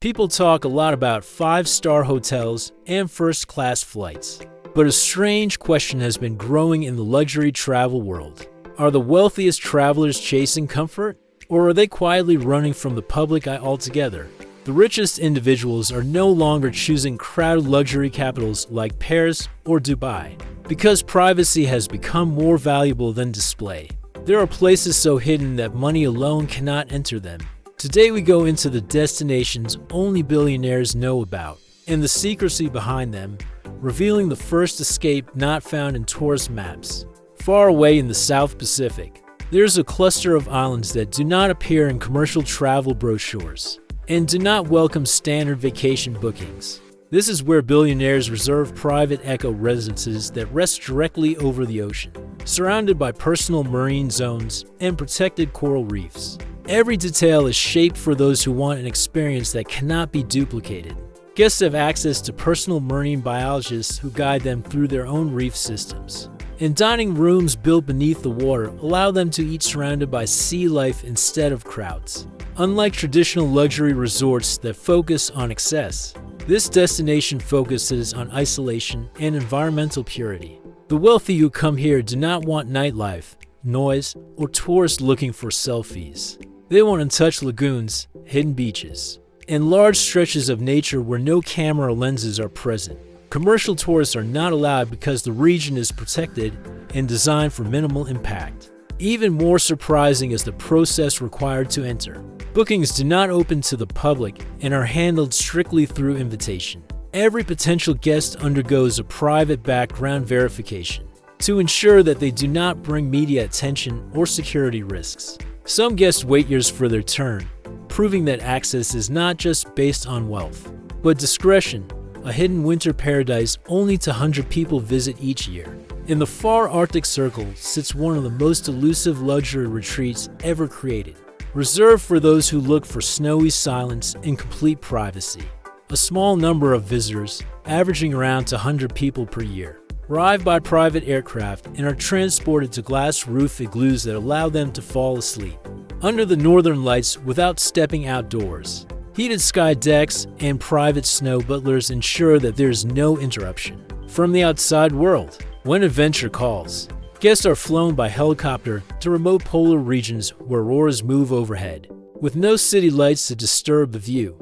People talk a lot about five-star hotels and first-class flights. But a strange question has been growing in the luxury travel world. Are the wealthiest travelers chasing comfort, or are they quietly running from the public eye altogether? The richest individuals are no longer choosing crowded luxury capitals like Paris or Dubai, because privacy has become more valuable than display. There are places so hidden that money alone cannot enter them. Today we go into the destinations only billionaires know about, and the secrecy behind them, revealing the first escape not found in tourist maps. Far away in the South Pacific, there's a cluster of islands that do not appear in commercial travel brochures and do not welcome standard vacation bookings. This is where billionaires reserve private eco-residences that rest directly over the ocean, surrounded by personal marine zones and protected coral reefs. Every detail is shaped for those who want an experience that cannot be duplicated. Guests have access to personal marine biologists who guide them through their own reef systems. And dining rooms built beneath the water allow them to eat surrounded by sea life instead of crowds. Unlike traditional luxury resorts that focus on excess, this destination focuses on isolation and environmental purity. The wealthy who come here do not want nightlife, noise, or tourists looking for selfies. They want untouched lagoons, hidden beaches, and large stretches of nature where no camera lenses are present. Commercial tourists are not allowed because the region is protected and designed for minimal impact. Even more surprising is the process required to enter. Bookings do not open to the public and are handled strictly through invitation. Every potential guest undergoes a private background verification to ensure that they do not bring media attention or security risks. Some guests wait years for their turn, proving that access is not just based on wealth, but discretion, a hidden winter paradise only 100 people visit each year. In the far Arctic Circle sits one of the most elusive luxury retreats ever created, reserved for those who look for snowy silence and complete privacy. A small number of visitors, averaging around 100 people per year, arrive by private aircraft and are transported to glass-roof igloos that allow them to fall asleep under the northern lights without stepping outdoors. Heated sky decks and private snow butlers ensure that there is no interruption from the outside world. When adventure calls, guests are flown by helicopter to remote polar regions where auroras move overhead, with no city lights to disturb the view.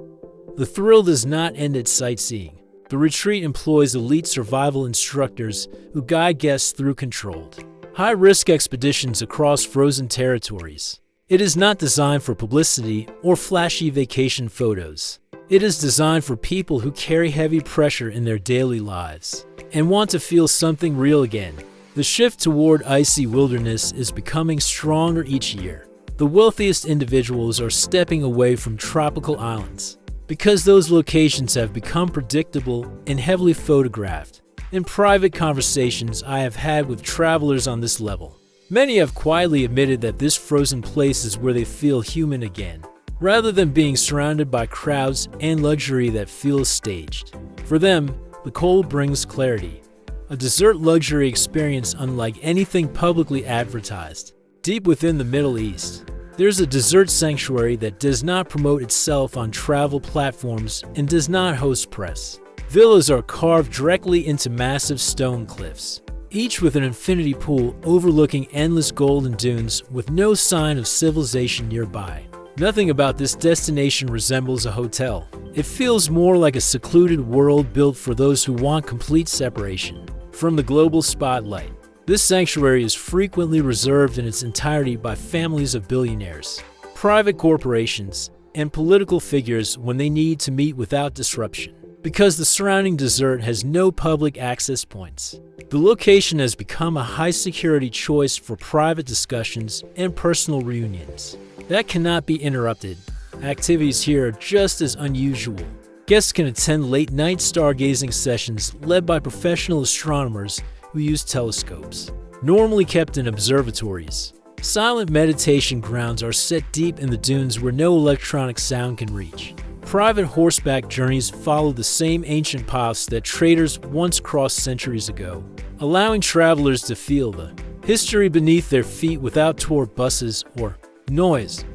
The thrill does not end at sightseeing. The retreat employs elite survival instructors who guide guests through controlled, high-risk expeditions across frozen territories. It is not designed for publicity or flashy vacation photos. It is designed for people who carry heavy pressure in their daily lives and want to feel something real again. The shift toward icy wilderness is becoming stronger each year. The wealthiest individuals are stepping away from tropical islands because those locations have become predictable and heavily photographed. In private conversations I have had with travelers on this level, many have quietly admitted that this frozen place is where they feel human again, rather than being surrounded by crowds and luxury that feels staged. For them, the cold brings clarity, a desert luxury experience unlike anything publicly advertised. Deep within the Middle East, there's a desert sanctuary that does not promote itself on travel platforms and does not host press. Villas are carved directly into massive stone cliffs, each with an infinity pool overlooking endless golden dunes with no sign of civilization nearby. Nothing about this destination resembles a hotel. It feels more like a secluded world built for those who want complete separation from the global spotlight. This sanctuary is frequently reserved in its entirety by families of billionaires, private corporations, and political figures when they need to meet without disruption. Because the surrounding desert has no public access points, the location has become a high-security choice for private discussions and personal reunions that cannot be interrupted. Activities here are just as unusual. Guests can attend late-night stargazing sessions led by professional astronomers who use telescopes, normally kept in observatories. Silent meditation grounds are set deep in the dunes where no electronic sound can reach. Private horseback journeys follow the same ancient paths that traders once crossed centuries ago, allowing travelers to feel the history beneath their feet without tour buses or noise.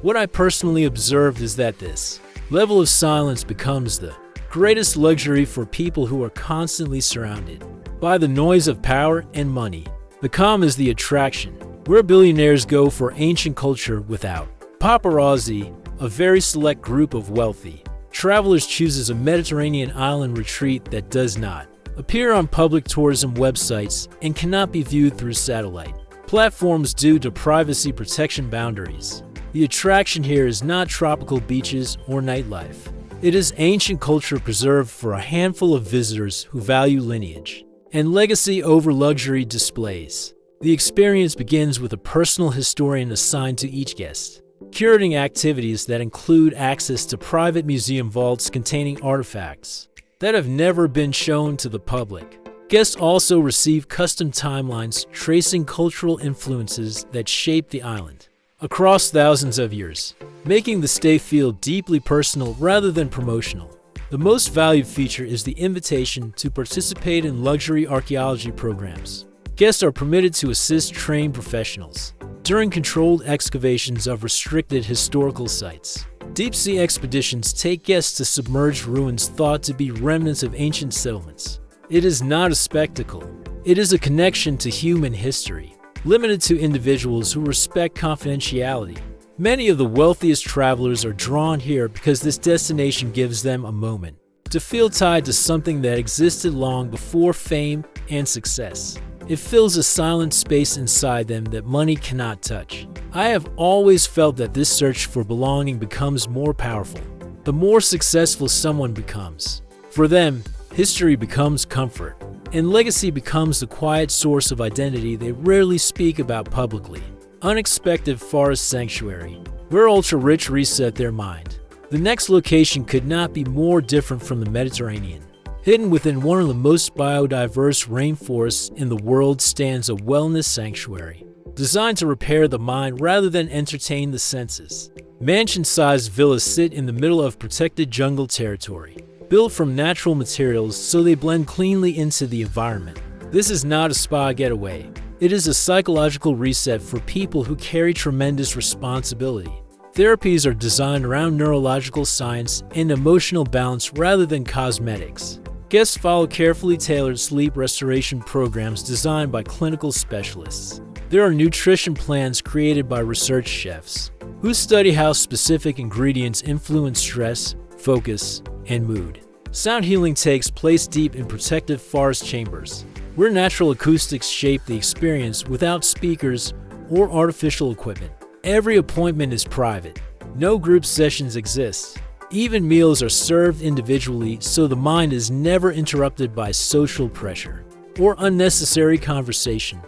What I personally observed is that this level of silence becomes the greatest luxury for people who are constantly surrounded by the noise of power and money. The calm is the attraction, where billionaires go for ancient culture without paparazzi. A very select group of wealthy travelers chooses a Mediterranean island retreat that does not appear on public tourism websites and cannot be viewed through satellite platforms due to privacy protection boundaries. The attraction here is not tropical beaches or nightlife. It is ancient culture preserved for a handful of visitors who value lineage and legacy over luxury displays. The experience begins with a personal historian assigned to each guest, curating activities that include access to private museum vaults containing artifacts that have never been shown to the public. Guests also receive custom timelines tracing cultural influences that shape the island across thousands of years, making the stay feel deeply personal rather than promotional. The most valued feature is the invitation to participate in luxury archaeology programs. Guests are permitted to assist trained professionals during controlled excavations of restricted historical sites. Deep-sea expeditions take guests to submerged ruins thought to be remnants of ancient settlements. It is not a spectacle. It is a connection to human history, limited to individuals who respect confidentiality. Many of the wealthiest travelers are drawn here because this destination gives them a moment to feel tied to something that existed long before fame and success. It fills a silent space inside them that money cannot touch. I have always felt that this search for belonging becomes more powerful the more successful someone becomes. For them, history becomes comfort, and legacy becomes the quiet source of identity they rarely speak about publicly. Unexpected forest sanctuary, where ultra-rich reset their mind. The next location could not be more different from the Mediterranean. Hidden within one of the most biodiverse rainforests in the world stands a wellness sanctuary, designed to repair the mind rather than entertain the senses. Mansion-sized villas sit in the middle of protected jungle territory, built from natural materials so they blend cleanly into the environment. This is not a spa getaway. It is a psychological reset for people who carry tremendous responsibility. Therapies are designed around neurological science and emotional balance rather than cosmetics. Guests follow carefully tailored sleep restoration programs designed by clinical specialists. There are nutrition plans created by research chefs who study how specific ingredients influence stress, focus, and mood. Sound healing takes place deep in protected forest chambers, where natural acoustics shape the experience without speakers or artificial equipment. Every appointment is private. No group sessions exist. Even meals are served individually so the mind is never interrupted by social pressure or unnecessary conversation.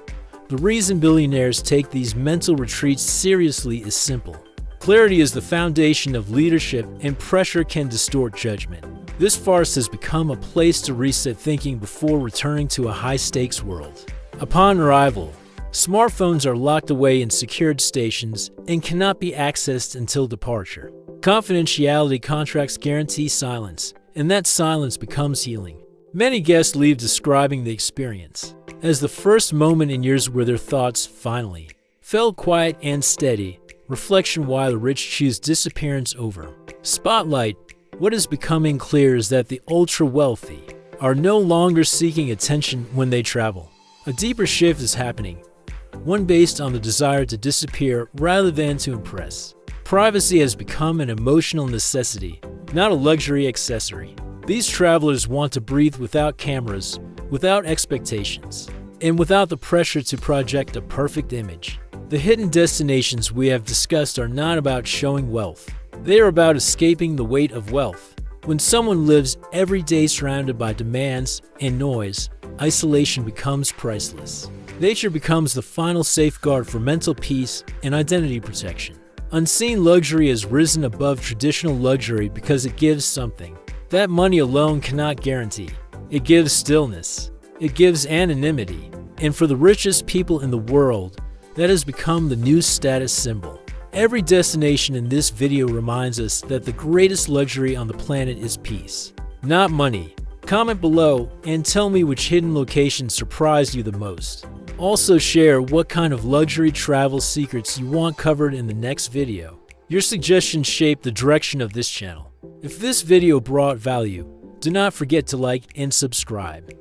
The reason billionaires take these mental retreats seriously is simple. Clarity is the foundation of leadership, and pressure can distort judgment. This farce has become a place to reset thinking before returning to a high-stakes world. Upon arrival, smartphones are locked away in secured stations and cannot be accessed until departure. Confidentiality contracts guarantee silence, and that silence becomes healing. Many guests leave describing the experience as the first moment in years where their thoughts finally felt quiet and steady. Reflection: why the rich choose disappearance over spotlight. What is becoming clear is that the ultra-wealthy are no longer seeking attention when they travel. A deeper shift is happening, one based on the desire to disappear rather than to impress. Privacy has become an emotional necessity, not a luxury accessory. These travelers want to breathe without cameras, without expectations, and without the pressure to project a perfect image. The hidden destinations we have discussed are not about showing wealth. They are about escaping the weight of wealth. When someone lives every day surrounded by demands and noise, isolation becomes priceless. Nature becomes the final safeguard for mental peace and identity protection. Unseen luxury has risen above traditional luxury because it gives something that money alone cannot guarantee. It gives stillness. It gives anonymity. And for the richest people in the world, that has become the new status symbol. Every destination in this video reminds us that the greatest luxury on the planet is peace, not money. Comment below and tell me which hidden location surprised you the most. Also share what kind of luxury travel secrets you want covered in the next video. Your suggestions shape the direction of this channel. If this video brought value, do not forget to like and subscribe.